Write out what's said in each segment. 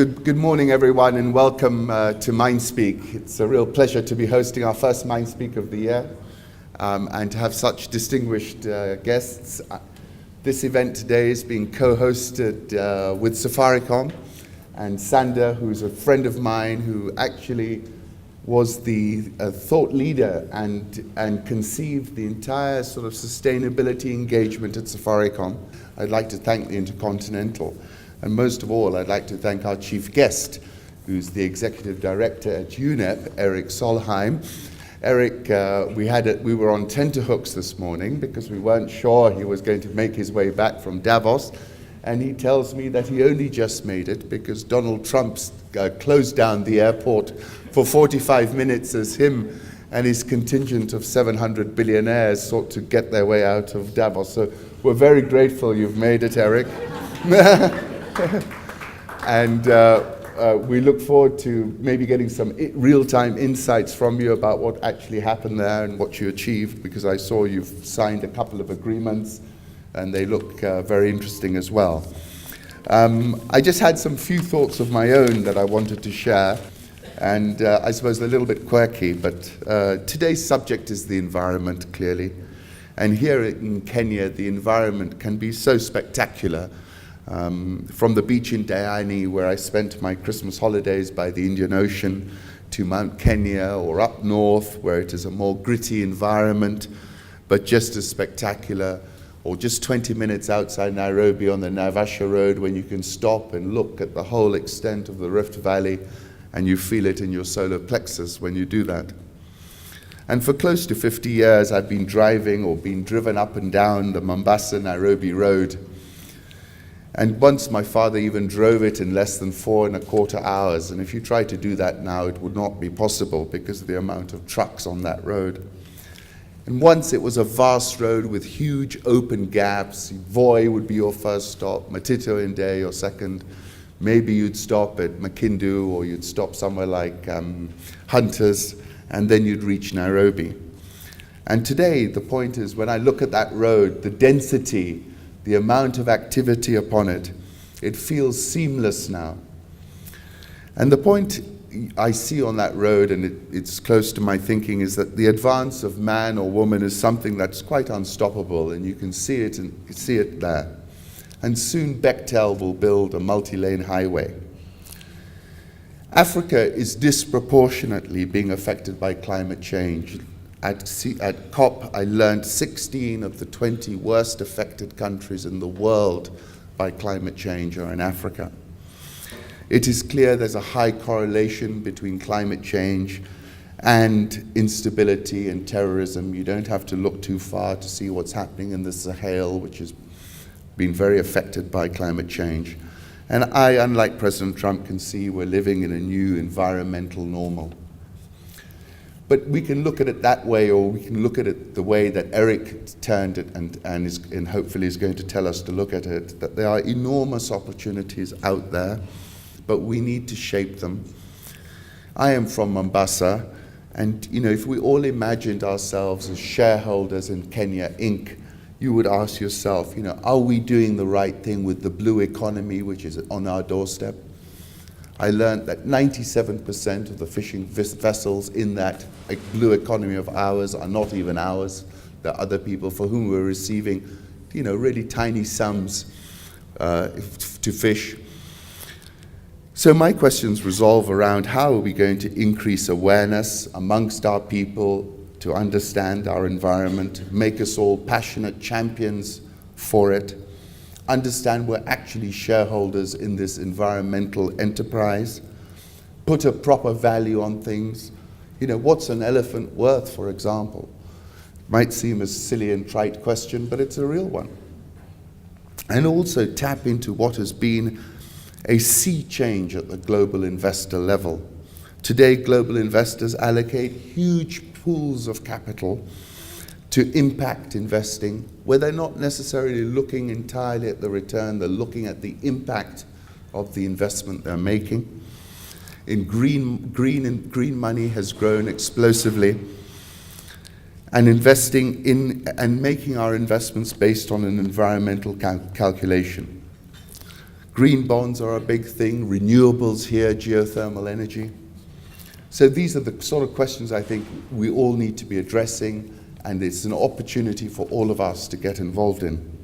Good morning, everyone, and welcome to MindSpeak. It's a real pleasure to be hosting our first MindSpeak of the year and to have such distinguished guests. This event today is being co-hosted with Safaricom and Sander, who's a friend of mine who actually was the thought leader and conceived the entire sort of sustainability engagement at Safaricom. I'd like to thank the Intercontinental. And most of all, I'd like to thank our chief guest, who's the executive director at UNEP, Erik Solheim. Erik, we were on tenterhooks this morning because we weren't sure he was going to make his way back from Davos. And he tells me that he only just made it because Donald Trump closed down the airport for 45 minutes as him and his contingent of 700 billionaires sought to get their way out of Davos. So we're very grateful you've made it, Erik. And we look forward to maybe getting some real-time insights from you about what actually happened there and what you achieved, because I saw you've signed a couple of agreements and they look very interesting as well. I just had some few thoughts of my own that I wanted to share, and I suppose they're a little bit quirky, but today's subject is the environment, clearly. And here in Kenya, the environment can be so spectacular. From the beach in Diani, where I spent my Christmas holidays by the Indian Ocean, to Mount Kenya, or up north, where it is a more gritty environment, but just as spectacular, or just 20 minutes outside Nairobi on the Naivasha Road, when you can stop and look at the whole extent of the Rift Valley, and you feel it in your solar plexus when you do that. And for close to 50 years, I've been driving or been driven up and down the Mombasa-Nairobi Road. And once my father even drove it in less than 4.25 hours. And if you try to do that now, it would not be possible because of the amount of trucks on that road. And once it was a vast road with huge open gaps. Voi would be your first stop, Matito Inde your second. Maybe you'd stop at Makindu, or you'd stop somewhere like Hunters, and then you'd reach Nairobi. And today, the point is, when I look at that road, the density, the amount of activity upon it, it feels seamless now. And the point I see on that road, and it's close to my thinking, is that the advance of man or woman is something that's quite unstoppable, and you can see it and see it there. And soon Bechtel will build a multi-lane highway. Africa is disproportionately being affected by climate change. At COP, I learned 16 of the 20 worst affected countries in the world by climate change are in Africa. It is clear there's a high correlation between climate change and instability and terrorism. You don't have to look too far to see what's happening in the Sahel, which has been very affected by climate change. And I, unlike President Trump, can see we're living in a new environmental normal. But we can look at it that way, or we can look at it the way that Erik turned it and hopefully is going to tell us to look at it, that there are enormous opportunities out there, but we need to shape them. I am from Mombasa, and if we all imagined ourselves as shareholders in Kenya Inc., you would ask yourself, are we doing the right thing with the blue economy, which is on our doorstep? I learned that 97% of the fishing vessels in that blue economy of ours are not even ours. There are other people for whom we're receiving, really tiny sums to fish. So my questions revolve around how are we going to increase awareness amongst our people to understand our environment, make us all passionate champions for it, understand we're actually shareholders in this environmental enterprise, put a proper value on things. What's an elephant worth, for example? Might seem a silly and trite question, but it's a real one. And also tap into what has been a sea change at the global investor level. Today, global investors allocate huge pools of capital to impact investing, where they're not necessarily looking entirely at the return, they're looking at the impact of the investment they're making. In green money has grown explosively, and investing in and making our investments based on an environmental calculation. Green bonds are a big thing, renewables here, geothermal energy. So these are the sort of questions I think we all need to be addressing, and it's an opportunity for all of us to get involved in.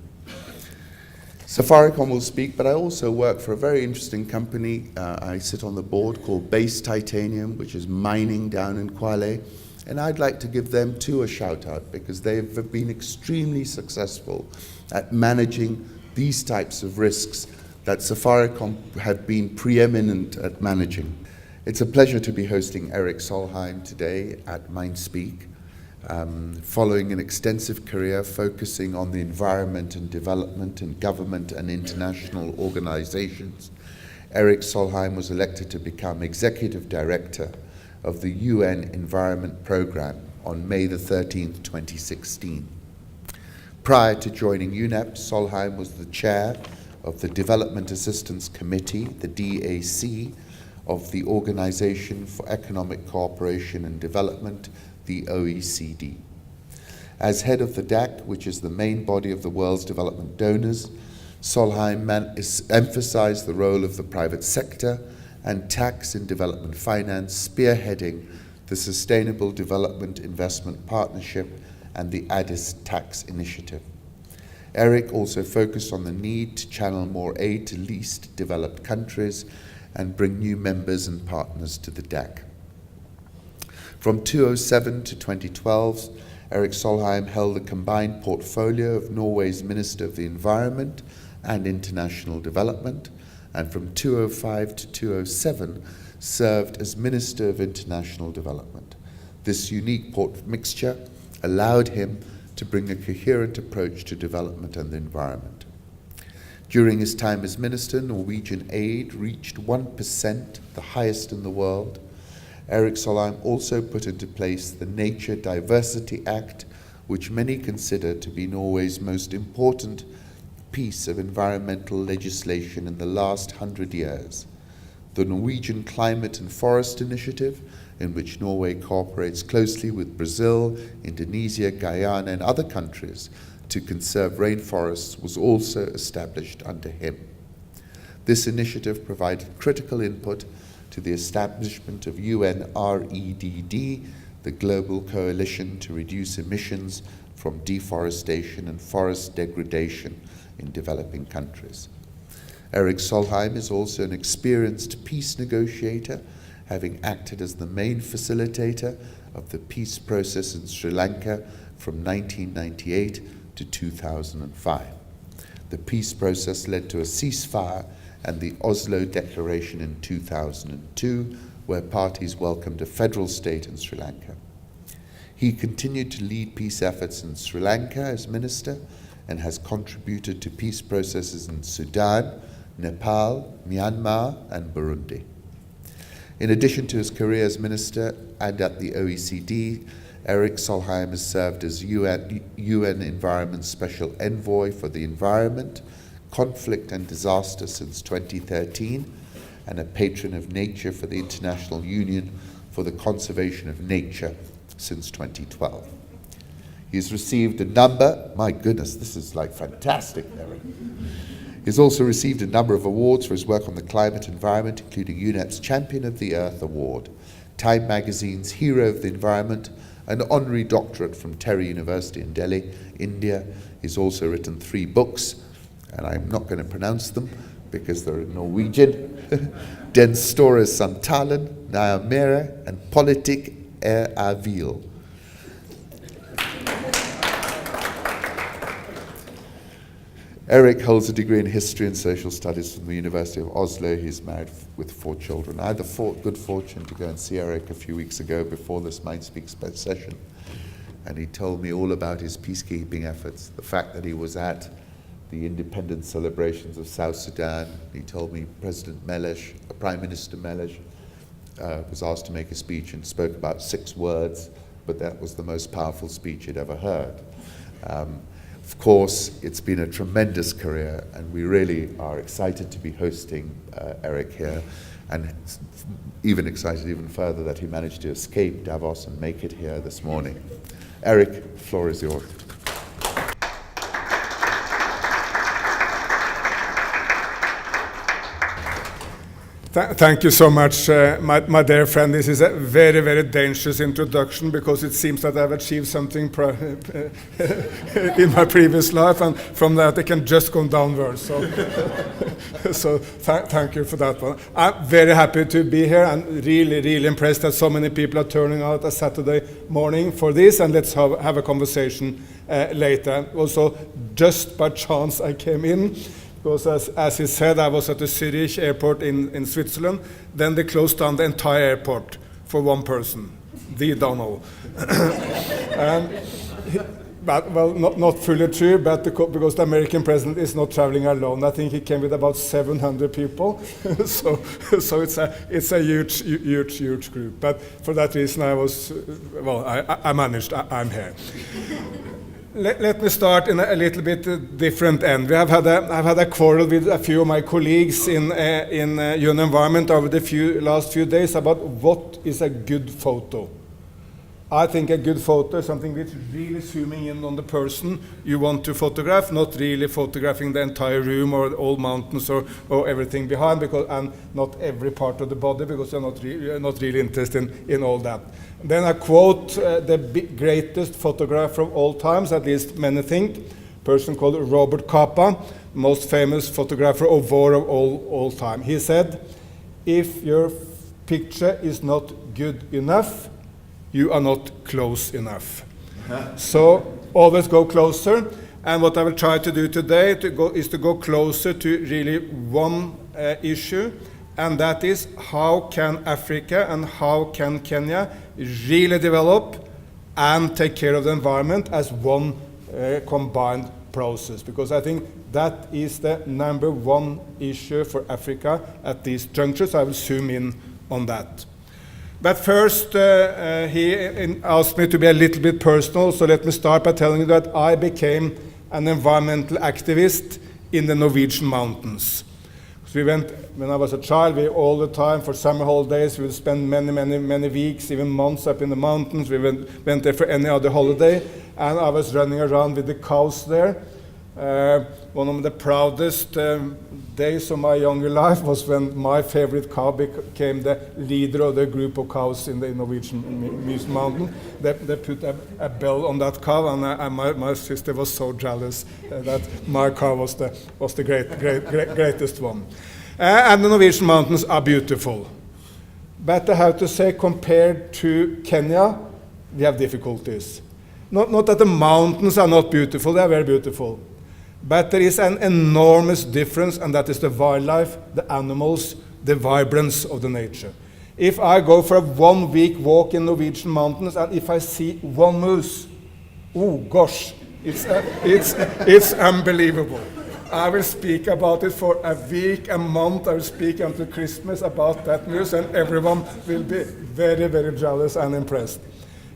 Safaricom will speak, but I also work for a very interesting company. I sit on the board called Base Titanium, which is mining down in Kwale. And I'd like to give them too a shout out, because they've been extremely successful at managing these types of risks that Safaricom have been preeminent at managing. It's a pleasure to be hosting Erik Solheim today at Mindspeak. Following an extensive career focusing on the environment and development in government and international organizations, Erik Solheim was elected to become Executive Director of the UN Environment Programme on May the 13th, 2016. Prior to joining UNEP, Solheim was the chair of the Development Assistance Committee, the DAC, of the Organization for Economic Cooperation and Development, the OECD. As head of the DAC, which is the main body of the world's development donors, Solheim emphasized the role of the private sector and tax and development finance, spearheading the Sustainable Development Investment Partnership and the Addis Tax Initiative. Erik also focused on the need to channel more aid to least developed countries and bring new members and partners to the DAC. From 2007 to 2012, Erik Solheim held a combined portfolio of Norway's Minister of the Environment and International Development, and from 2005 to 2007 served as Minister of International Development. This unique mixture allowed him to bring a coherent approach to development and the environment. During his time as minister, Norwegian aid reached 1%, the highest in the world. Erik Solheim also put into place the Nature Diversity Act, which many consider to be Norway's most important piece of environmental legislation in the last 100 years. The Norwegian Climate and Forest Initiative, in which Norway cooperates closely with Brazil, Indonesia, Guyana, and other countries to conserve rainforests, was also established under him. This initiative provided critical input to the establishment of UNREDD, the Global Coalition to Reduce Emissions from Deforestation and Forest Degradation in Developing Countries. Erik Solheim is also an experienced peace negotiator, having acted as the main facilitator of the peace process in Sri Lanka from 1998 to 2005. The peace process led to a ceasefire and the Oslo Declaration in 2002, where parties welcomed a federal state in Sri Lanka. He continued to lead peace efforts in Sri Lanka as minister and has contributed to peace processes in Sudan, Nepal, Myanmar, and Burundi. In addition to his career as minister and at the OECD, Erik Solheim has served as UN Environment Special Envoy for the Environment, Conflict and Disaster since 2013, and a patron of nature for the International Union for the Conservation of Nature since 2012. He's received a number, my goodness, this is like fantastic, Erik. He's also received a number of awards for his work on the climate environment, including UNEP's Champion of the Earth Award, Time Magazine's Hero of the Environment, an honorary doctorate from Terry University in Delhi, India. He's also written 3 books, and I'm not going to pronounce them because they're in Norwegian. Den store samtalen, nærmere, and Politik vil. Erik holds a degree in history and social studies from the University of Oslo. He's married with 4 children. I had the good fortune to go and see Erik a few weeks ago before this Mindspeak session, and he told me all about his peacekeeping efforts, the fact that he was at the independence celebrations of South Sudan. He told me Prime Minister Melesh was asked to make a speech and spoke about 6 words, but that was the most powerful speech he'd ever heard. Of course, it's been a tremendous career, and we really are excited to be hosting Erik here, and even excited even further that he managed to escape Davos and make it here this morning. Erik, the floor is yours. Thank you so much, my dear friend. This is a very, very dangerous introduction because it seems that I've achieved something in my previous life, and from that I can just go downwards. So, thank you for that one. I'm very happy to be here and really, really impressed that so many people are turning out a Saturday morning for this, and let's have a conversation later. Also, just by chance I came in. Because as he said, I was at the Zurich airport in Switzerland. Then they closed down the entire airport for one person, the Donald. But, well, not fully true, but because the American president is not traveling alone. I think he came with about 700 people. so it's a huge group. But for that reason, I managed. I'm here. Let me start in a little bit different end. I've had a quarrel with a few of my colleagues in UN Environment over the last few days about what is a good photo. I think a good photo is something which is really zooming in on the person you want to photograph, not really photographing the entire room or all mountains or everything behind, and not every part of the body, because you're not really interested in all that. Then I quote the greatest photographer of all times, at least many think, a person called Robert Capa, most famous photographer of war of all time. He said, if your picture is not good enough, you are not close enough. So always go closer. And what I will try to do today is to go closer to really one issue, and that is how can Africa and how can Kenya really develop and take care of the environment as one combined process. Because I think that is the number one issue for Africa at these junctures. I will zoom in on that. But first, he asked me to be a little bit personal, so let me start by telling you that I became an environmental activist in the Norwegian mountains. So we went, when I was a child, all the time for summer holidays, we would spend many weeks, even months up in the mountains. We went there for any other holiday, and I was running around with the cows there. One of the proudest days of my younger life was when my favorite cow became the leader of the group of cows in the Norwegian mountain. They put a bell on that cow, and my sister was so jealous that my cow was the greatest one. And the Norwegian mountains are beautiful. But I have to say, compared to Kenya, we have difficulties. Not that the mountains are not beautiful, they are very beautiful. But there is an enormous difference, and that is the wildlife, the animals, the vibrance of the nature. If I go for a 1 week walk in Norwegian mountains, and if I see one moose, oh gosh, it's unbelievable. I will speak about it for a week, a month. I will speak until Christmas about that moose, and everyone will be very, very jealous and impressed.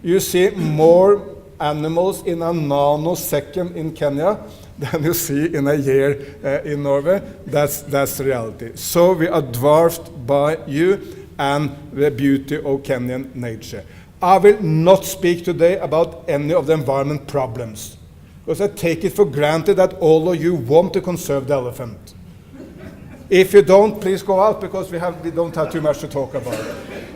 You see more animals in a nanosecond in Kenya than you see in a year in Norway. That's the reality. So we are dwarfed by you and the beauty of Kenyan nature. I will not speak today about any of the environment problems, because I take it for granted that all of you want to conserve the elephant. If you don't, please go out, because we don't have too much to talk about.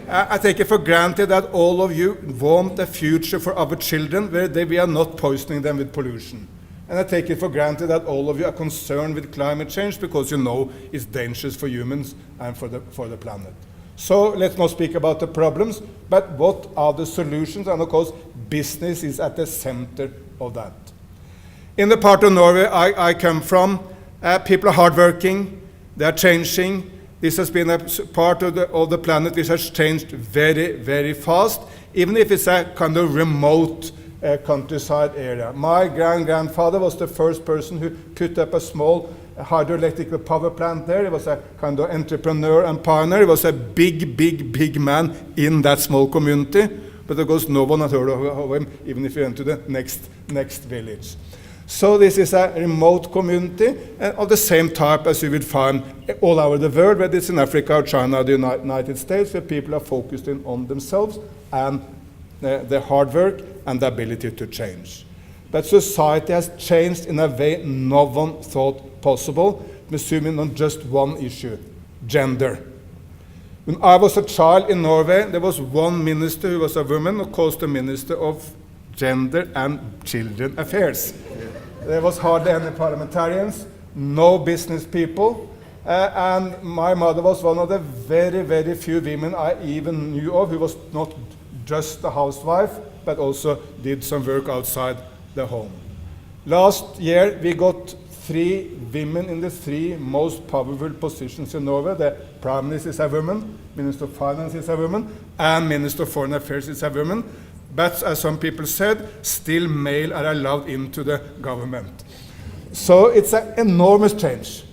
I take it for granted that all of you want a future for our children where we are not poisoning them with pollution. And I take it for granted that all of you are concerned with climate change because you know it's dangerous for humans and for the planet. So let's not speak about the problems, but what are the solutions? And of course, business is at the center of that. In the part of Norway I come from, people are hardworking, they are changing. This has been a part of the planet which has changed very, very fast, even if it's a kind of remote countryside area. My grandfather was the first person who put up a small hydroelectric power plant there. He was a kind of entrepreneur and pioneer. He was a big man in that small community, but of course no one had heard of him, even if you went to the next village. So this is a remote community of the same type as you would find all over the world, whether it's in Africa or China or the United States, where people are focused on themselves and their hard work and the ability to change. But society has changed in a way no one thought possible. We're zooming on just one issue, gender. When I was a child in Norway, there was one minister who was a woman, of course the Minister of Gender and Children Affairs. There was hardly any parliamentarians, no business people, and my mother was one of the very, very few women I even knew of who was not just a housewife, but also did some work outside the home. Last year, we got 3 women in the 3 most powerful positions in Norway. The Prime Minister is a woman, Minister of Finance is a woman, and Minister of Foreign Affairs is a woman. But as some people said, still male are allowed into the government. So it's an enormous change.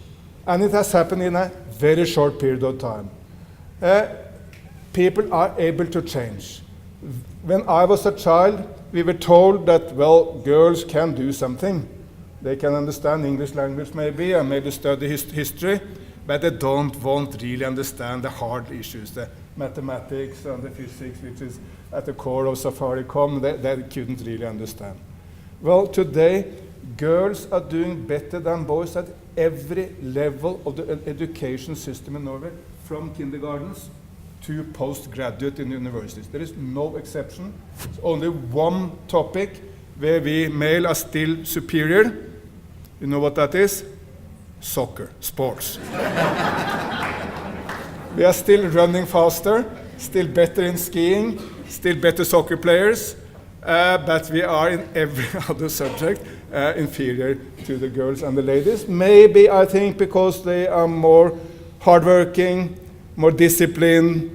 And it has happened in a very short period of time. People are able to change. When I was a child, we were told that, well, girls can do something. They can understand English language maybe, and maybe study history, but they won't really understand the hard issues, the mathematics and the physics, which is at the core of Safaricom, they couldn't really understand. Well, today, girls are doing better than boys at every level of the education system in Norway, from kindergartens to postgraduate in universities. There is no exception. It's only one topic where we male are still superior. You know what that is? Soccer, sports. We are still running faster, still better in skiing, still better soccer players, but we are in every other subject inferior to the girls and the ladies. Maybe, I think, because they are more hardworking, more disciplined,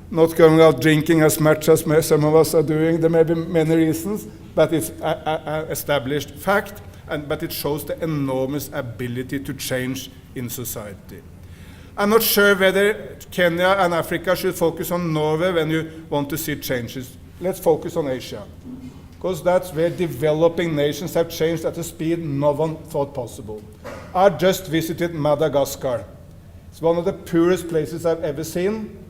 not going out drinking as much as some of us are doing. There may be many reasons, but it's an established fact. But it shows the enormous ability to change in society. I'm not sure whether Kenya and Africa should focus on Norway when you want to see changes. Let's focus on Asia, because that's where developing nations have changed at a speed no one thought possible. I just visited Madagascar. It's one of the poorest places I've ever seen.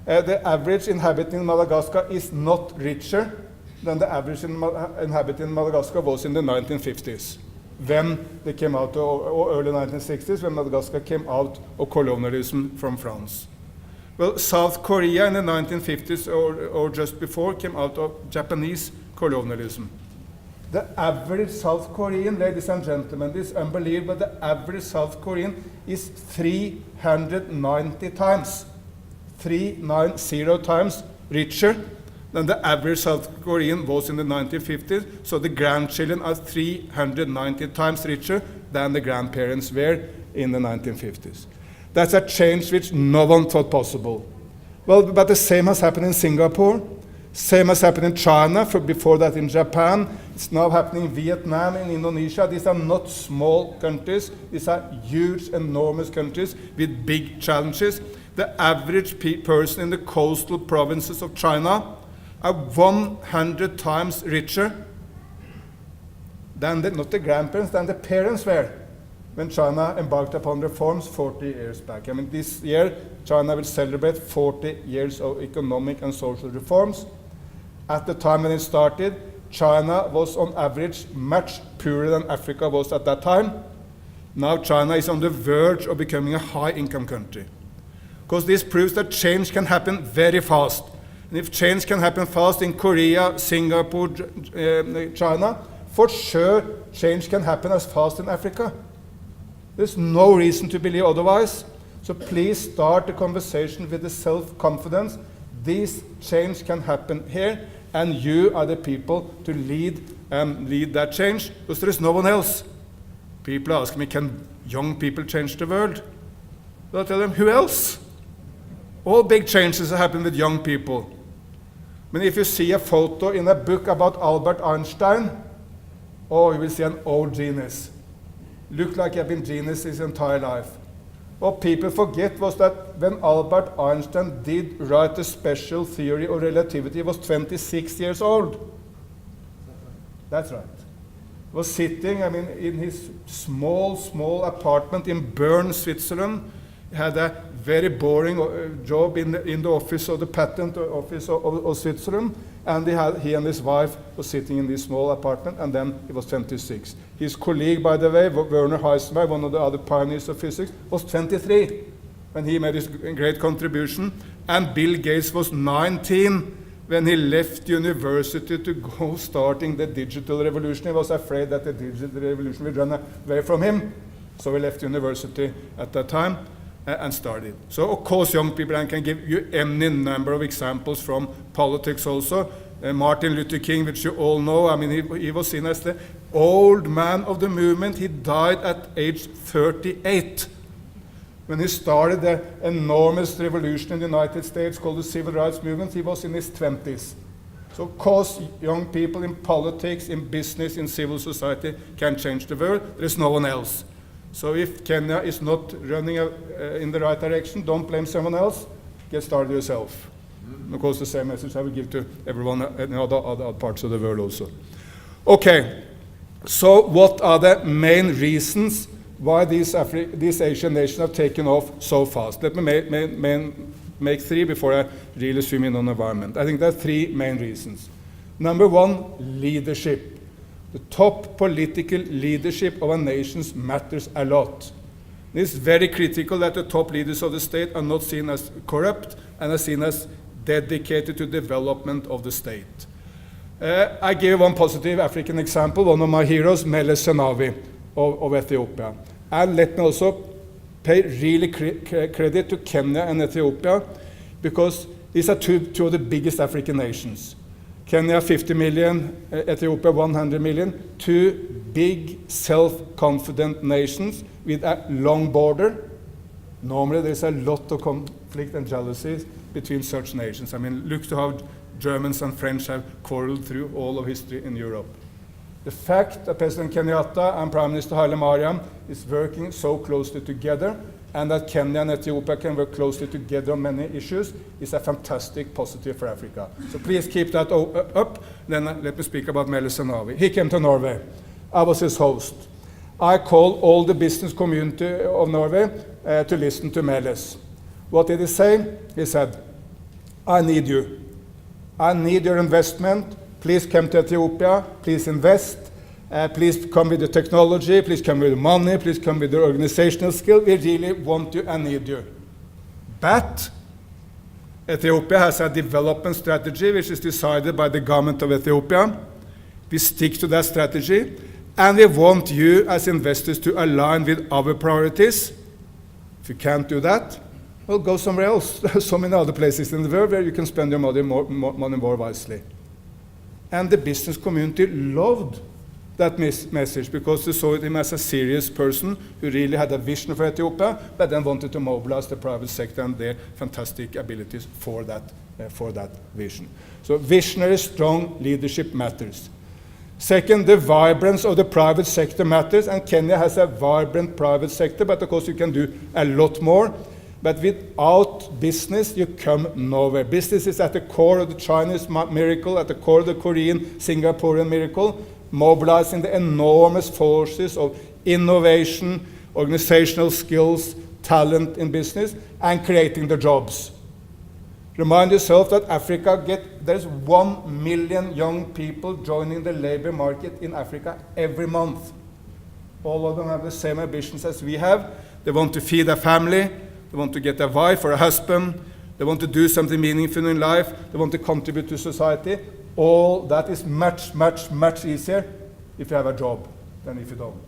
The average inhabitant in Madagascar is not richer than the average inhabitant in Madagascar was in the 1950s, when they came out, or early 1960s, when Madagascar came out of colonialism from France. Well, South Korea in the 1950s or just before came out of Japanese colonialism. The average South Korean, ladies and gentlemen, this is unbelievable, the average South Korean is 390 times, 390 times richer than the average South Korean was in the 1950s. So the grandchildren are 390 times richer than the grandparents were in the 1950s. That's a change which no one thought possible. Well, but the same has happened in Singapore, same has happened in China, before that in Japan. It's now happening in Vietnam, in Indonesia. These are not small countries. These are huge, enormous countries with big challenges. The average person in the coastal provinces of China are 100 times richer than not the grandparents, than the parents were when China embarked upon reforms 40 years back. I mean, this year, China will celebrate 40 years of economic and social reforms. At the time when it started, China was on average much poorer than Africa was at that time. Now China is on the verge of becoming a high-income country. Because this proves that change can happen very fast. And if change can happen fast in Korea, Singapore, China, for sure change can happen as fast in Africa. There's no reason to believe otherwise. So please start the conversation with the self-confidence. This change can happen here, and you are the people to lead that change, because there is no one else. People ask me, can young people change the world? I'll tell them, who else? All big changes happen with young people. I mean, if you see a photo in a book about Albert Einstein, oh, you will see an old genius. Looked like he'd been genius his entire life. What people forget was that when Albert Einstein did write the special theory of relativity, he was 26 years old. That's right. He was sitting, in his small apartment in Bern, Switzerland. He had a very boring job in the office of the patent office of Switzerland, and he and his wife were sitting in this small apartment, and then he was 26. His colleague, by the way, Werner Heisenberg, one of the other pioneers of physics, was 23 when he made his great contribution and Bill Gates was 19 when he left university to go starting the digital revolution. He was afraid that the digital revolution would run away from him. So he left university at that time and started. So of course young people, I can give you any number of examples from politics also. Martin Luther King, which you all know, I mean he was seen as the old man of the movement. He died at age 38. When he started the enormous revolution in the United States called the Civil Rights Movement, he was in his 20s. So of course, young people in politics, in business, in civil society can change the world. There is no one else. So if Kenya is not running in the right direction, don't blame someone else. Get started yourself. Of course, the same message I will give to everyone in other parts of the world also. Okay, so what are the main reasons why these Asian nations have taken off so fast? Let me make three before I really zoom in on the environment. I think there are three main reasons. Number one, leadership. The top political leadership of a nation matters a lot. It is very critical that the top leaders of the state are not seen as corrupt and are seen as dedicated to development of the state. I give one positive African example, one of my heroes, Meles Zenawi of Ethiopia. And let me also pay really credit to Kenya and Ethiopia, because these are two of the biggest African nations. Kenya 50 million, Ethiopia 100 million, two big self-confident nations with a long border. Normally there's a lot of conflict and jealousies between such nations. I mean, look to how Germans and French have quarreled through all of history in Europe. The fact that President Kenyatta and Prime Minister Haile Mariam is working so closely together, and that Kenya and Ethiopia can work closely together on many issues, is a fantastic positive for Africa. So please keep that up. Then let me speak about Meles Zenawi. He came to Norway. I was his host. I called all the business community of Norway to listen to Meles. What did he say? He said, I need you. I need your investment. Please come to Ethiopia. Please invest. Please come with the technology. Please come with the money. Please come with the organizational skill. We really want you and need you. But Ethiopia has a development strategy which is decided by the government of Ethiopia. We stick to that strategy. And we want you as investors to align with our priorities. If you can't do that, well, go somewhere else. There are so many other places in the world where you can spend your money more wisely. And the business community loved that message, because they saw him as a serious person who really had a vision for Ethiopia, but then wanted to mobilize the private sector and their fantastic abilities for that vision. So visionary, strong leadership matters. Second, the vibrance of the private sector matters, and Kenya has a vibrant private sector, but of course you can do a lot more. But without business, you come nowhere. Business is at the core of the Chinese miracle, at the core of the Korean, Singaporean miracle, mobilizing the enormous forces of innovation, organizational skills, talent in business, and creating the jobs. Remind yourself that there's 1 million young people joining the labor market in Africa every month. All of them have the same ambitions as we have. They want to feed a family. They want to get a wife or a husband. They want to do something meaningful in life. They want to contribute to society. All that is much, much, much easier if you have a job than if you don't.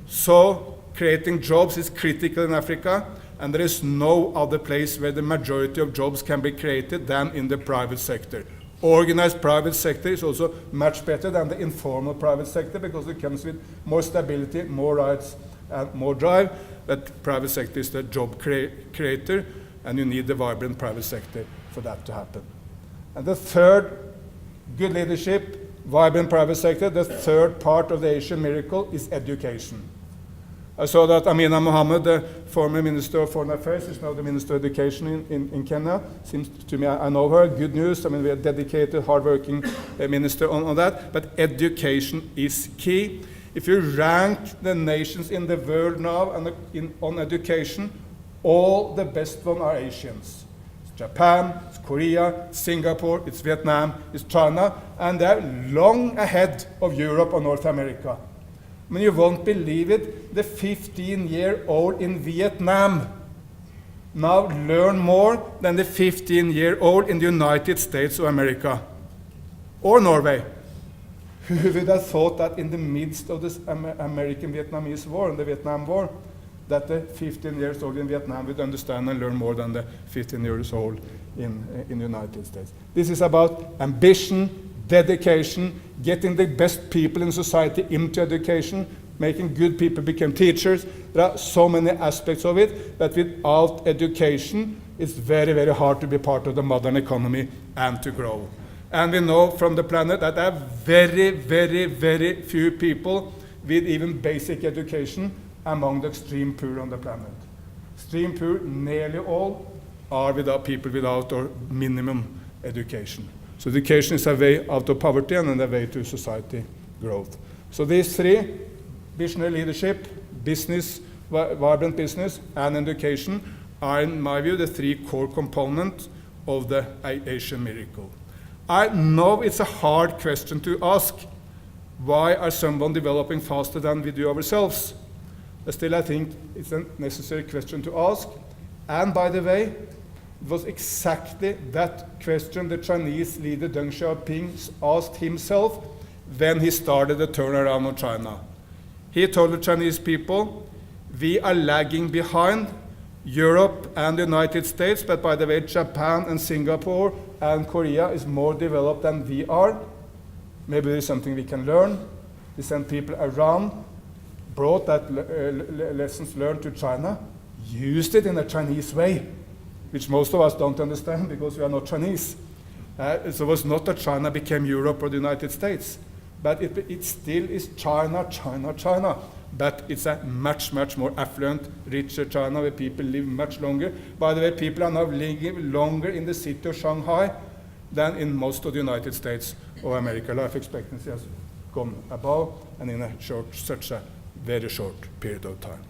So creating jobs is critical in Africa, and there is no other place where the majority of jobs can be created than in the private sector. Organized private sector is also much better than the informal private sector, because it comes with more stability, more rights, and more drive. But private sector is the job creator, and you need the vibrant private sector for that to happen. And the third, good leadership, vibrant private sector, the third part of the Asian miracle is education. I saw that Amina Mohammed, the former Minister of Foreign Affairs, is now the Minister of Education in Kenya. Seems to me, I know her, good news. I mean, we are dedicated, hardworking minister on that. But education is key. If you rank the nations in the world now on education, all the best ones are Asians. It's Japan, it's Korea, it's Singapore, it's Vietnam, it's China, and they're long ahead of Europe or North America. I mean, you won't believe it, the 15-year-old in Vietnam now learn more than the 15-year-old in the United States of America or Norway. Who would have thought that in the midst of this American-Vietnamese war and the Vietnam War, that the 15-year-old in Vietnam would understand and learn more than the 15-year-old in the United States. This is about ambition, dedication, getting the best people in society into education, making good people become teachers. There are so many aspects of it that without education, it's very, very hard to be part of the modern economy and to grow. And we know from the planet that there are very, very, very few people with even basic education among the extreme poor on the planet. Extreme poor, nearly all, are people without or minimum education. So education is a way out of poverty and a way to society growth. So these three, visionary leadership, business, vibrant business, and education, are in my view the three core components of the Asian miracle. I know it's a hard question to ask. Why are someone developing faster than we do ourselves? But still, I think it's a necessary question to ask. And by the way, it was exactly that question the Chinese leader Deng Xiaoping asked himself when he started the turnaround of China. He told the Chinese people, we are lagging behind Europe and the United States, but by the way, Japan and Singapore and Korea is more developed than we are. Maybe there's something we can learn. We sent people around, brought that lessons learned to China, used it in a Chinese way, which most of us don't understand because we are not Chinese. So it was not that China became Europe or the United States, but it still is China, China, China. But it's a much, much more affluent, richer China where people live much longer. By the way, people are now living longer in the city of Shanghai than in most of the United States of America. Life expectancy has gone above and in such a very short period of time.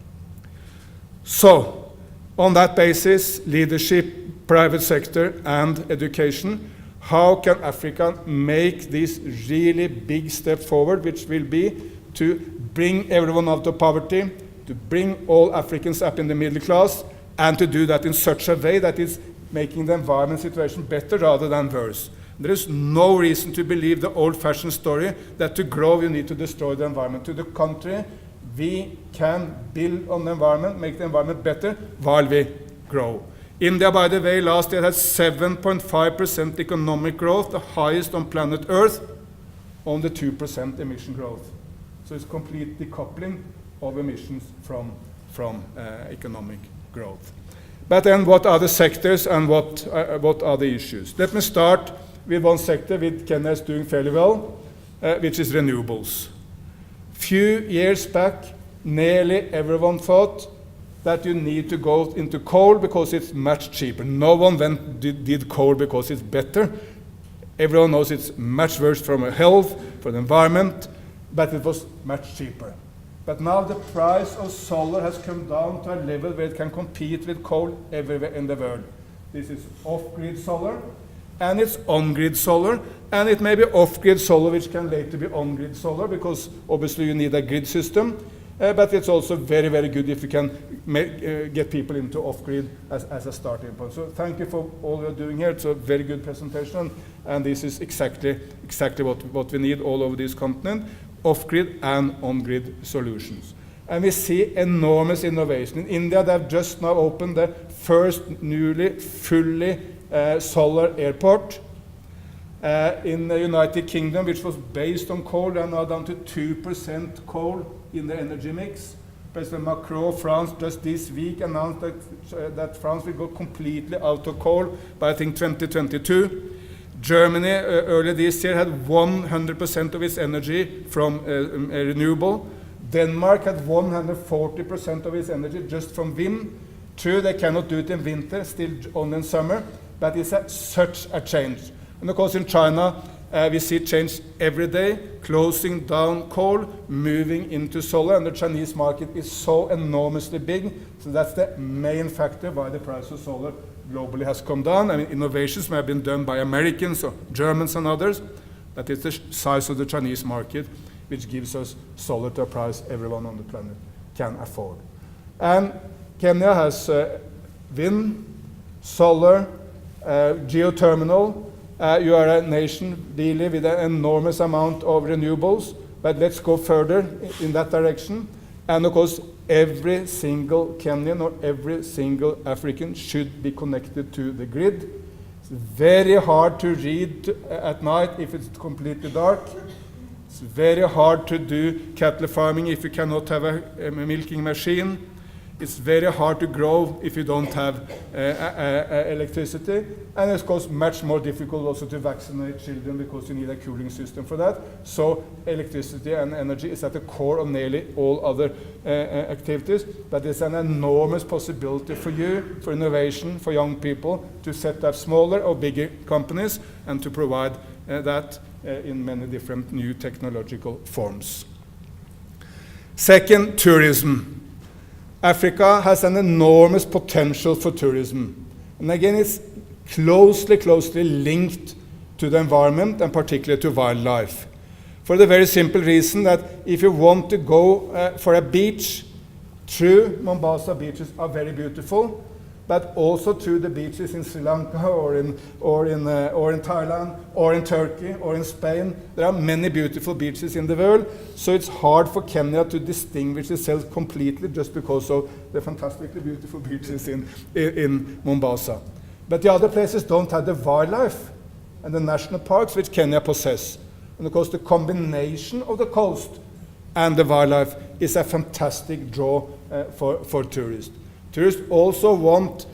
So, on that basis, leadership, private sector, and education, how can Africa make this really big step forward, which will be to bring everyone out of poverty, to bring all Africans up in the middle class, and to do that in such a way that is making the environment situation better rather than worse. There is no reason to believe the old-fashioned story that to grow you need to destroy the environment. To the contrary, we can build on the environment, make the environment better while we grow. India, by the way, last year had 7.5% economic growth, the highest on planet Earth, on the 2% emission growth. So it's complete decoupling of emissions from economic growth. But then what are the sectors and what are the issues? Let me start with one sector which Kenya is doing fairly well, which is renewables. Few years back, nearly everyone thought that you need to go into coal because it's much cheaper. No one did coal because it's better. Everyone knows it's much worse from a health, for the environment, but it was much cheaper. But now the price of solar has come down to a level where it can compete with coal everywhere in the world. This is off-grid solar, and it's on-grid solar, and it may be off-grid solar which can later be on-grid solar because obviously you need a grid system, but it's also very, very good if you can get people into off-grid as a starting point. So thank you for all you're doing here. It's a very good presentation, and this is exactly what we need all over this continent, off-grid and on-grid solutions. And we see enormous innovation. In India, they've just now opened the first newly fully solar airport. In the United Kingdom, which was based on coal, they are now down to 2% coal in the energy mix. President Macron, France, just this week announced that France will go completely out of coal by, I think, 2022. Germany, earlier this year, had 100% of its energy from renewable. Denmark had 140% of its energy just from wind. True, they cannot do it in winter, still only in summer, but it's such a change. And of course in China, we see change every day, closing down coal, moving into solar, and the Chinese market is so enormously big, so that's the main factor why the price of solar globally has come down. I mean, innovations may have been done by Americans or Germans and others, but it's the size of the Chinese market which gives us solar to a price everyone on the planet can afford. And Kenya has wind, solar, geothermal. You are a nation dealing with an enormous amount of renewables, but let's go further in that direction. And of course, every single Kenyan or every single African should be connected to the grid. It's very hard to read at night if it's completely dark. It's very hard to do cattle farming if you cannot have a milking machine. It's very hard to grow if you don't have electricity. And it's of course much more difficult also to vaccinate children because you need a cooling system for that. So electricity and energy is at the core of nearly all other activities. But it's an enormous possibility for you, for innovation, for young people to set up smaller or bigger companies and to provide that in many different new technological forms. Second, tourism. Africa has an enormous potential for tourism. And again, it's closely linked to the environment and particularly to wildlife. For the very simple reason that if you want to go for a beach, true, Mombasa beaches are very beautiful, but also to the beaches in Sri Lanka or in Thailand or in Turkey or in Spain. There are many beautiful beaches in the world, so it's hard for Kenya to distinguish itself completely just because of the fantastically beautiful beaches in Mombasa. But the other places don't have the wildlife and the national parks which Kenya possess. And of course the combination of the coast and the wildlife is a fantastic draw for tourists. Tourists also want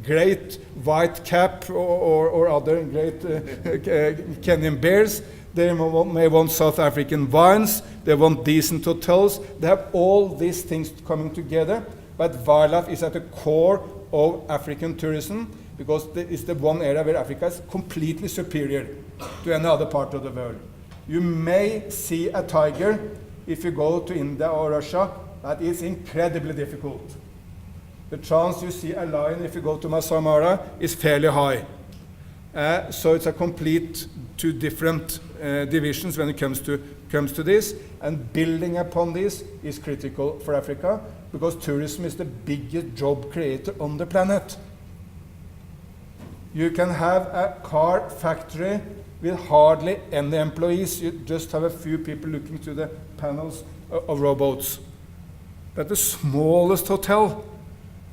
great white cap or other great Kenyan bears. They may want South African wines. They want decent hotels. They have all these things coming together. But wildlife is at the core of African tourism because it's the one area where Africa is completely superior to any other part of the world. You may see a tiger if you go to India or Russia. That is incredibly difficult. The chance you see a lion if you go to Masai Mara is fairly high. So it's a complete two different divisions when it comes to this, and building upon this is critical for Africa because tourism is the biggest job creator on the planet. You can have a car factory with hardly any employees. You just have a few people looking to the panels of rowboats. But the smallest hotel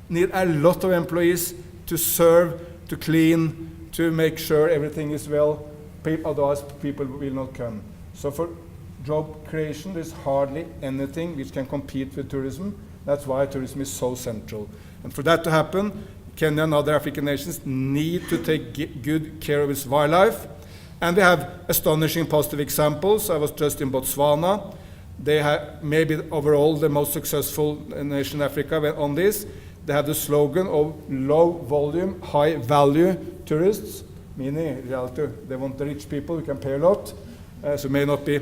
need a lot of employees to serve, to clean, to make sure everything is well. Otherwise, people will not come. So for job creation, there's hardly anything which can compete with tourism. That's why tourism is so central. And for that to happen, Kenya and other African nations need to take good care of its wildlife. And we have astonishing positive examples. I was just in Botswana. They have maybe overall the most successful nation in Africa on this. They have the slogan of low volume, high value tourists, meaning in reality they want the rich people who can pay a lot. So may not be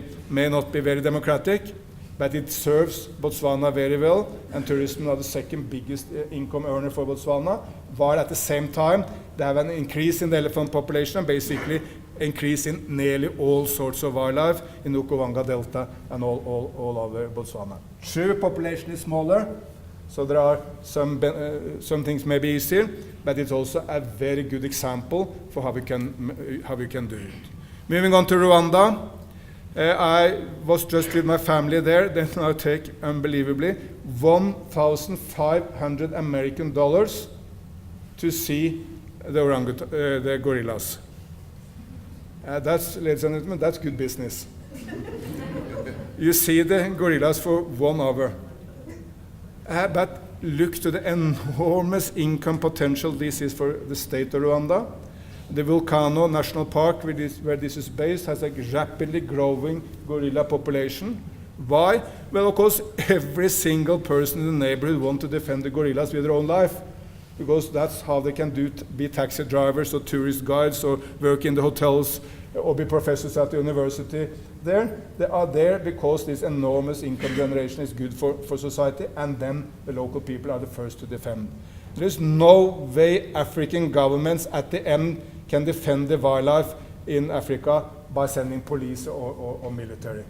very democratic, but it serves Botswana very well, and tourism are the second biggest income earner for Botswana, while at the same time they have an increase in the elephant population and basically increase in nearly all sorts of wildlife in the Okavango Delta and all over Botswana. True, population is smaller, so there are some things maybe easier, but it's also a very good example for how we can do it. Moving on to Rwanda, I was just with my family there. They now take, unbelievably, $1,500 American to see the gorillas. That's, ladies and gentlemen, that's good business. You see the gorillas for 1 hour. But look to the enormous income potential this is for the state of Rwanda. The Volcano National Park, where this is based, has a rapidly growing gorilla population. Why? Well, of course, every single person in the neighborhood wants to defend the gorillas with their own life, because that's how they can be taxi drivers or tourist guides or work in the hotels or be professors at the university there. They are there because this enormous income generation is good for society, and then the local people are the first to defend. There is no way African governments at the end can defend the wildlife in Africa by sending police or military.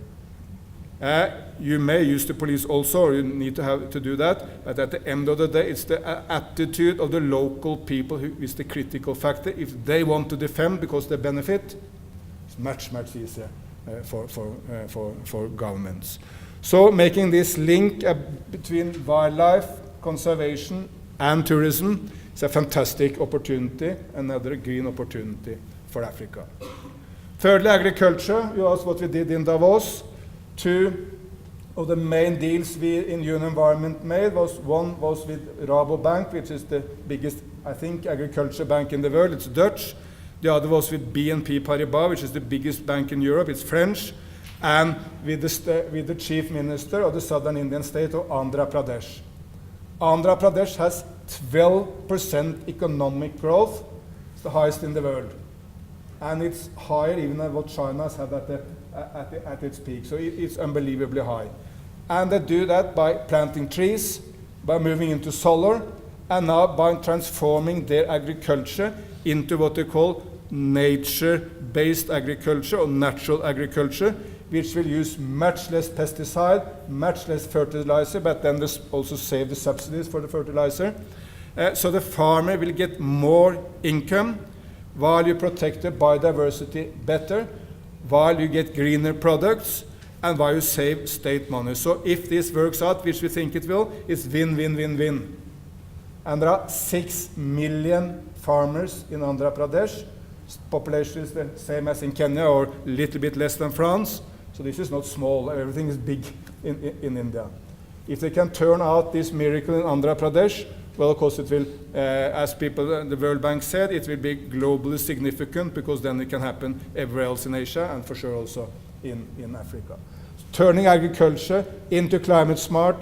You may use the police also, or you need to have to do that, but at the end of the day, it's the attitude of the local people who is the critical factor. If they want to defend because they benefit, it's much, much easier for governments. So making this link between wildlife, conservation, and tourism is a fantastic opportunity, another green opportunity for Africa. Thirdly, agriculture. You asked what we did in Davos. Two of the main deals we in UN Environment made one was with Rabobank, which is the biggest, I think, agriculture bank in the world. It's Dutch. The other was with BNP Paribas, which is the biggest bank in Europe. It's French. And with the chief minister of the southern Indian state of Andhra Pradesh. Andhra Pradesh has 12% economic growth. It's the highest in the world. And it's higher even than what China has had at its peak. So it's unbelievably high. And they do that by planting trees, by moving into solar, and now by transforming their agriculture into what they call nature-based agriculture or natural agriculture, which will use much less pesticide, much less fertilizer, but then this also save the subsidies for the fertilizer. So the farmer will get more income while you protect the biodiversity better, while you get greener products, and while you save state money. So if this works out, which we think it will, it's win, win, win, win. And there are 6 million farmers in Andhra Pradesh. Population is the same as in Kenya, or a little bit less than France. So this is not small, everything is big in India. If they can turn out this miracle in Andhra Pradesh, well, of course it will, as people, the World Bank said, it will be globally significant, because then it can happen everywhere else in Asia, and for sure also in Africa. Turning agriculture into climate smart,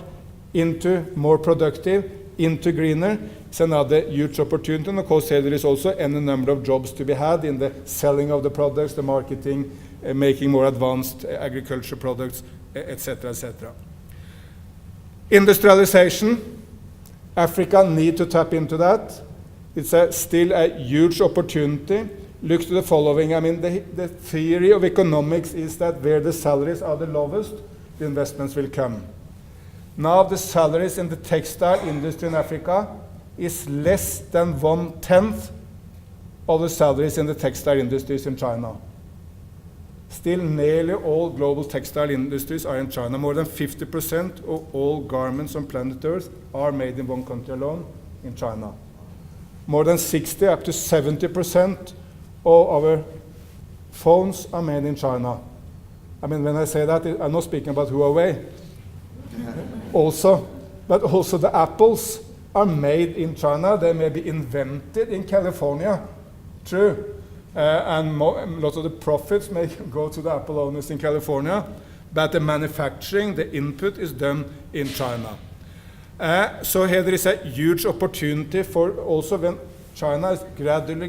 into more productive, into greener, is another huge opportunity. And of course here there is also any number of jobs to be had in the selling of the products, the marketing, making more advanced agriculture products, etc., etc. Industrialization. Africa need to tap into that. It's still a huge opportunity. Look to the following. I mean, the theory of economics is that where the salaries are the lowest, the investments will come. Now the salaries in the textile industry in Africa is less than 1/10 of the salaries in the textile industries in China. Still, nearly all global textile industries are in China. More than 50% of all garments on planet Earth are made in one country alone, in China. More than 60, up to 70% of our phones are made in China. I mean, when I say that, I'm not speaking about Huawei. But also the apples are made in China. They may be invented in California, true. And lots of the profits may go to the apple owners in California, but the manufacturing, the input is done in China. So here there is a huge opportunity for also when China is gradually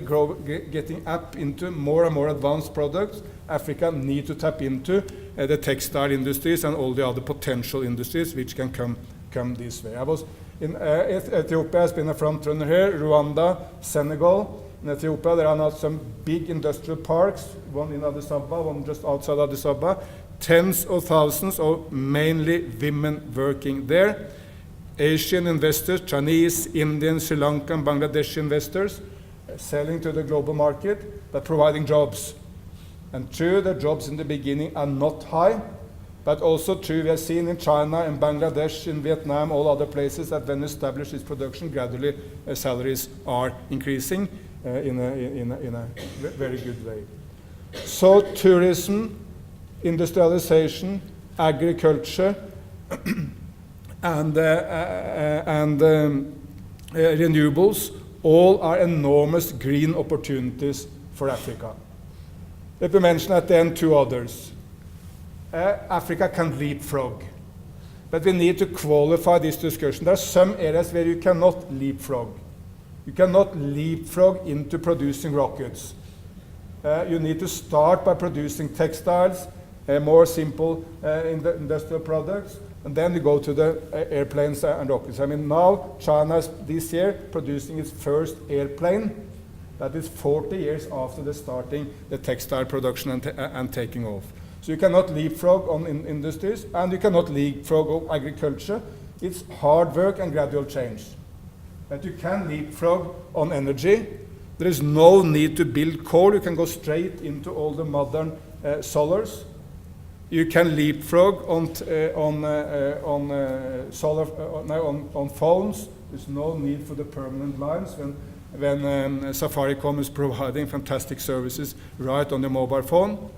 getting up into more and more advanced products. Africa needs to tap into the textile industries and all the other potential industries which can come this way. I was in Ethiopia has been a front runner here, Rwanda, Senegal. In Ethiopia, there are now some big industrial parks, one in Addis Ababa, one just outside Addis Ababa, tens of thousands of mainly women working there. Asian investors, Chinese, Indian, Sri Lankan, Bangladeshi investors, selling to the global market, but providing jobs. And true, the jobs in the beginning are not high, but also true, we have seen in China, in Bangladesh, in Vietnam, all other places that when established this production, gradually salaries are increasing in a very good way. So tourism, industrialization, agriculture, and renewables, all are enormous green opportunities for Africa. Let me mention at the end 2 others. Africa can leapfrog, but we need to qualify this discussion. There are some areas where you cannot leapfrog. You cannot leapfrog into producing rockets. You need to start by producing textiles, more simple industrial products, and then you go to the airplanes and rockets. I mean, now China is this year producing its first airplane. That is 40 years after the starting the textile production and taking off. So you cannot leapfrog on industries, and you cannot leapfrog on agriculture. It's hard work and gradual change. But you can leapfrog on energy. There is no need to build coal. You can go straight into all the modern solars. You can leapfrog on phones. There's no need for the permanent lines when Safaricom is providing fantastic services right on the mobile phone.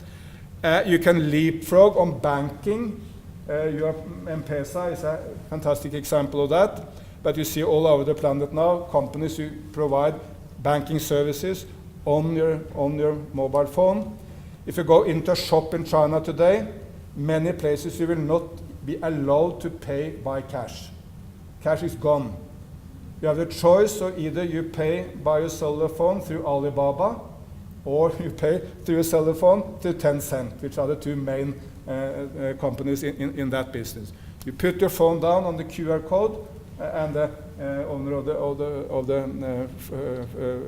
You can leapfrog on banking. M-Pesa is a fantastic example of that. But you see all over the planet now, companies who provide banking services on your mobile phone. If you go into a shop in China today, many places you will not be allowed to pay by cash. Cash is gone. You have the choice, so either you pay by your cellular phone through Alibaba, or you pay through your cellular phone through Tencent, which are the two main companies in that business. You put your phone down on the QR code, and the owner of the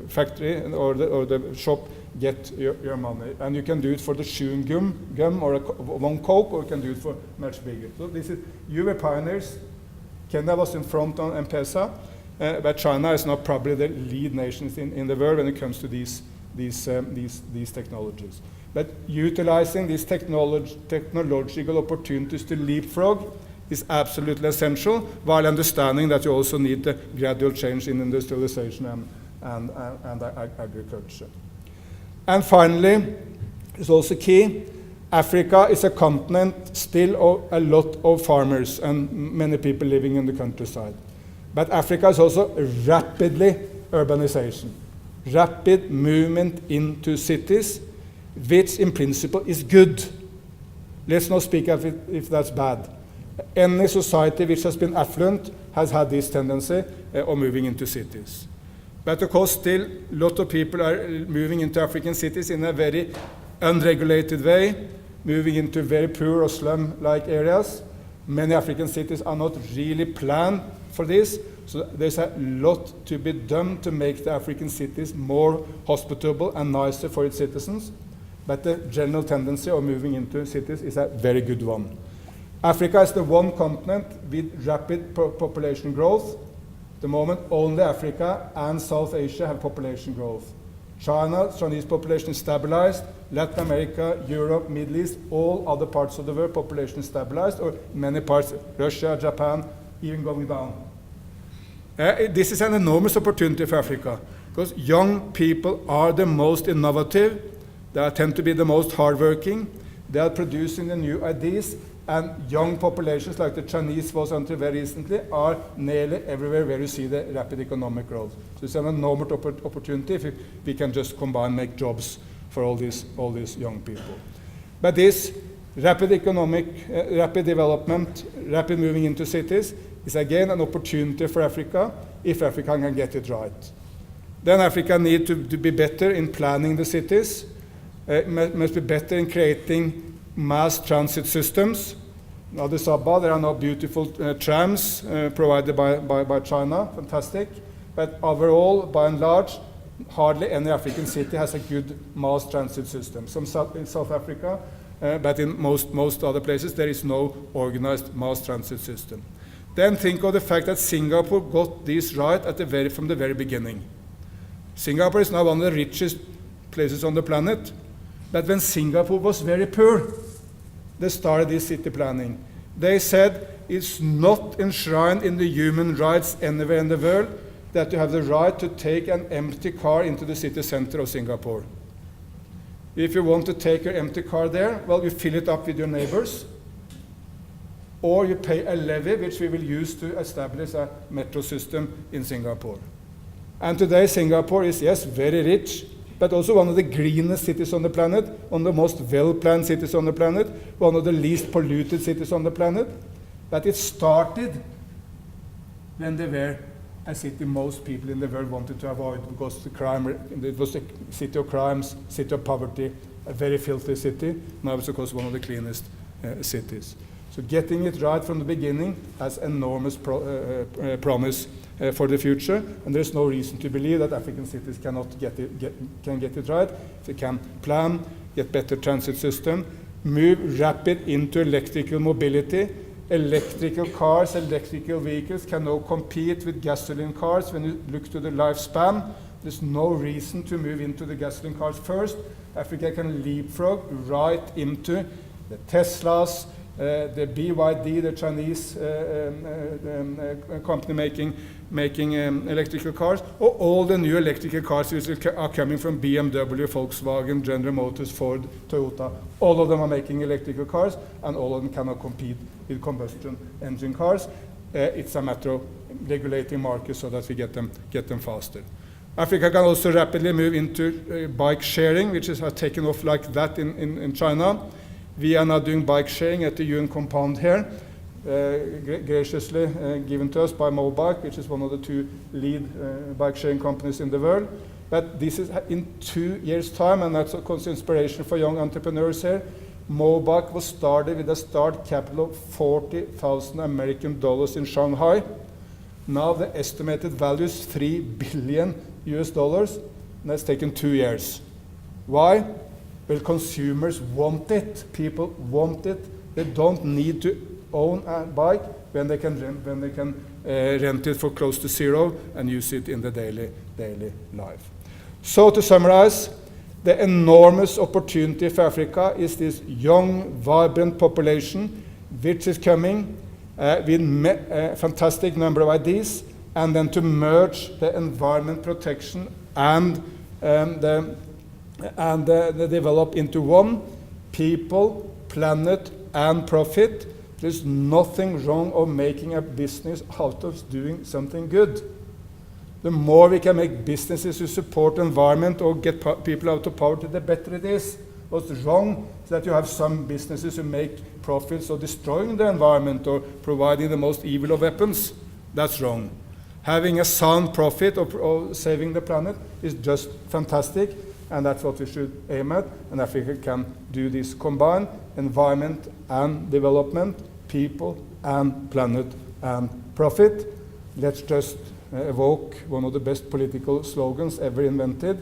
factory or the shop get your money. And you can do it for the chewing gum or one Coke, or you can do it for much bigger. So this is, you were pioneers. Kenya was in front on M-Pesa, but China is now probably the lead nations in the world when it comes to these technologies. But utilizing these technological opportunities to leapfrog is absolutely essential, while understanding that you also need the gradual change in industrialization and agriculture. And finally, it's also key, Africa is a continent still of a lot of farmers and many people living in the countryside. But Africa is also rapidly urbanization, rapid movement into cities, which in principle is good. Let's not speak of it if that's bad. Any society which has been affluent has had this tendency of moving into cities. But of course, still, a lot of people are moving into African cities in a very unregulated way, moving into very poor or slum-like areas. Many African cities are not really planned for this, so there's a lot to be done to make the African cities more hospitable and nicer for its citizens. But the general tendency of moving into cities is a very good one. Africa is the one continent with rapid population growth. At the moment, only Africa and South Asia have population growth. Chinese population is stabilized. Latin America, Europe, Middle East, all other parts of the world, population is stabilized, or many parts, Russia, Japan, even going down. This is an enormous opportunity for Africa, because young people are the most innovative, they tend to be the most hardworking, they are producing the new ideas, and young populations like the Chinese was until very recently are nearly everywhere where you see the rapid economic growth. So it's an enormous opportunity if we can just combine, make jobs for all these young people. But this rapid rapid development, rapid moving into cities is again an opportunity for Africa if Africa can get it right. Then Africa needs to be better in planning the cities, must be better in creating mass transit systems. In Addis Ababa, there are now beautiful trams provided by China, fantastic. But overall, by and large, hardly any African city has a good mass transit system. Some in South Africa, but in most other places, there is no organized mass transit system. Then think of the fact that Singapore got this right from the very beginning. Singapore is now one of the richest places on the planet. But when Singapore was very poor, they started this city planning. They said it's not enshrined in the human rights anywhere in the world that you have the right to take an empty car into the city center of Singapore. If you want to take your empty car there, well, you fill it up with your neighbors, or you pay a levy, which we will use to establish a metro system in Singapore. And today, Singapore is, yes, very rich, but also one of the greenest cities on the planet, one of the most well-planned cities on the planet, one of the least polluted cities on the planet. But it started when they were a city most people in the world wanted to avoid, because it was a city of crimes, city of poverty, a very filthy city. Now it's, of course, one of the cleanest cities. So getting it right from the beginning has enormous promise for the future, and there's no reason to believe that African cities can get it right. If they can plan, get better transit system, move rapid into electrical mobility. Electrical cars, electrical vehicles can now compete with gasoline cars. When you look to the lifespan, there's no reason to move into the gasoline cars first. Africa can leapfrog right into the Teslas, the BYD, the Chinese company making electrical cars, or all the new electrical cars which are coming from BMW, Volkswagen, General Motors, Ford, Toyota. All of them are making electrical cars, and all of them cannot compete with combustion engine cars. It's a matter of regulating markets so that we get them faster. Africa can also rapidly move into bike sharing, which has taken off like that in China. We are now doing bike sharing at the UN compound here, graciously given to us by Mobike, which is one of the 2 lead bike sharing companies in the world. But this is in 2 years' time, and that's of course inspiration for young entrepreneurs here. Mobike was started with a start capital of $40,000 American in Shanghai. Now the estimated value is $3 billion US, and that's taken 2 years. Why? Well, consumers want it. People want it. They don't need to own a bike when they can rent it for close to zero and use it in the daily life. So to summarize, the enormous opportunity for Africa is this young, vibrant population which is coming with a fantastic number of ideas, and then to merge the environment protection and develop into one: people, planet, and profit. There's nothing wrong of making a business out of doing something good. The more we can make businesses who support the environment or get people out of poverty, the better it is. What's wrong is that you have some businesses who make profits of destroying the environment or providing the most evil of weapons. That's wrong. Having a sound profit of saving the planet is just fantastic, and that's what we should aim at. And Africa can do this combined: environment and development, people and planet and profit. Let's just evoke one of the best political slogans ever invented.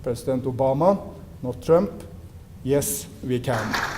President Obama, not Trump. Yes, we can.